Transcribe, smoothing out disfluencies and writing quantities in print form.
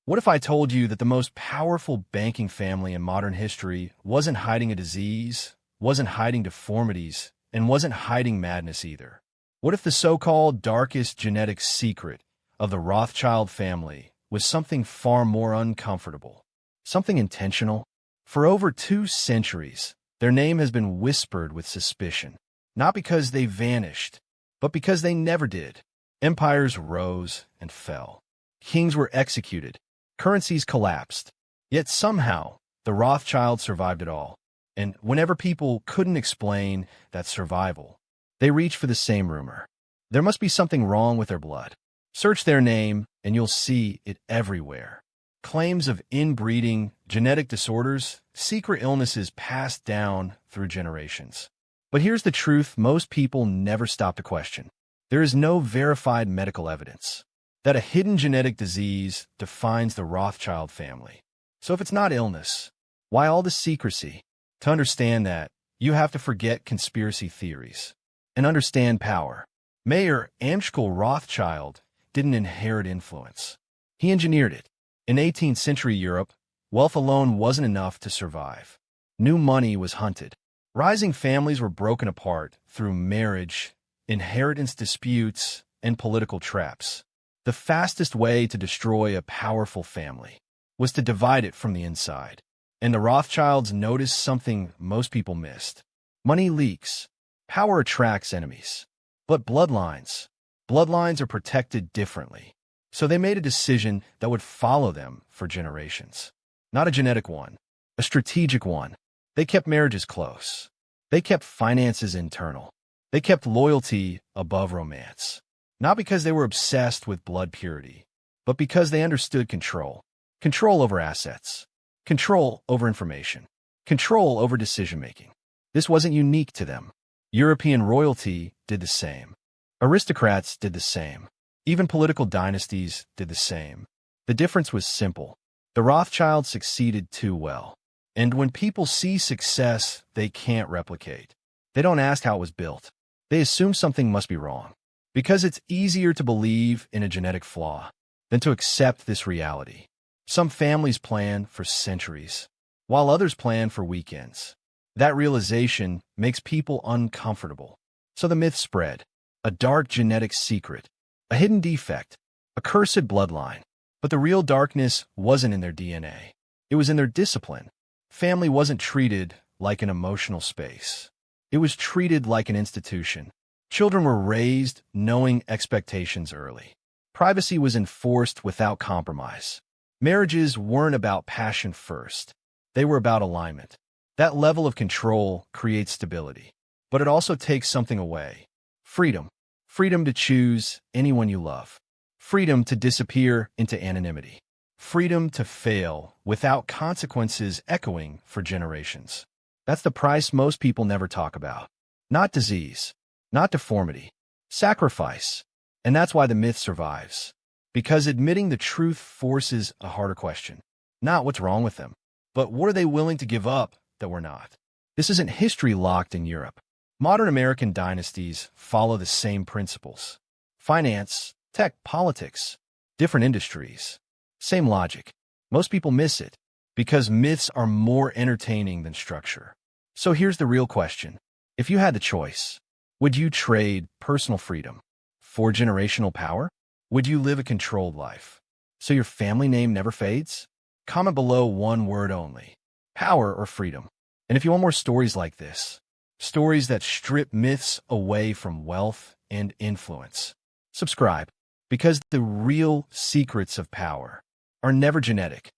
What if I told you that the most powerful banking family in modern history wasn't hiding a disease, wasn't hiding deformities, and wasn't hiding madness either? What if the so-called darkest genetic secret of the Rothschild family was something far more uncomfortable, something intentional? For over 2 centuries, their name has been whispered with suspicion, not because they vanished, but because they never did. Empires rose and fell. Kings were executed. Currencies collapsed. Yet somehow, the Rothschilds survived it all. And whenever people couldn't explain that survival, they reached for the same rumor. There must be something wrong with their blood. Search their name, and you'll see it everywhere. Claims of inbreeding, genetic disorders, secret illnesses passed down through generations. But here's the truth most people never stop to question. There is no verified medical evidence that a hidden genetic disease defines the Rothschild family. So if it's not illness, why all the secrecy? To understand that, you have to forget conspiracy theories and understand power. Mayor Amschel Rothschild didn't inherit influence. He engineered it. In 18th century Europe, wealth alone wasn't enough to survive. New money was hunted. Rising families were broken apart through marriage, inheritance disputes, and political traps. The fastest way to destroy a powerful family was to divide it from the inside. And the Rothschilds noticed something most people missed. Money leaks. Power attracts enemies. But bloodlines are protected differently. So they made a decision that would follow them for generations. Not a genetic one, a strategic one. They kept marriages close. They kept finances internal. They kept loyalty above romance. Not because they were obsessed with blood purity, but because they understood control. Control over assets. Control over information. Control over decision-making. This wasn't unique to them. European royalty did the same. Aristocrats did the same. Even political dynasties did the same. The difference was simple. The Rothschilds succeeded too well. And when people see success they can't replicate, they don't ask how it was built. They assume something must be wrong. Because it's easier to believe in a genetic flaw than to accept this reality. Some families plan for centuries, while others plan for weekends. That realization makes people uncomfortable. So the myth spread. A dark genetic secret, a hidden defect, a cursed bloodline. But the real darkness wasn't in their DNA. It was in their discipline. Family wasn't treated like an emotional space. It was treated like an institution. Children were raised knowing expectations early. Privacy was enforced without compromise. Marriages weren't about passion first. They were about alignment. That level of control creates stability. But it also takes something away. Freedom. Freedom to choose anyone you love. Freedom to disappear into anonymity. Freedom to fail without consequences echoing for generations. That's the price most people never talk about. Not disease. Not deformity, sacrifice. And that's why the myth survives. Because admitting the truth forces a harder question. Not what's wrong with them, but what are they willing to give up that we're not? This isn't history locked in Europe. Modern American dynasties follow the same principles. Finance, tech, politics, different industries. Same logic. Most people miss it because myths are more entertaining than structure. So here's the real question. If you had the choice, would you trade personal freedom for generational power? Would you live a controlled life so your family name never fades? Comment below one word only, power or freedom. And if you want more stories like this, stories that strip myths away from wealth and influence, subscribe because the real secrets of power are never genetic.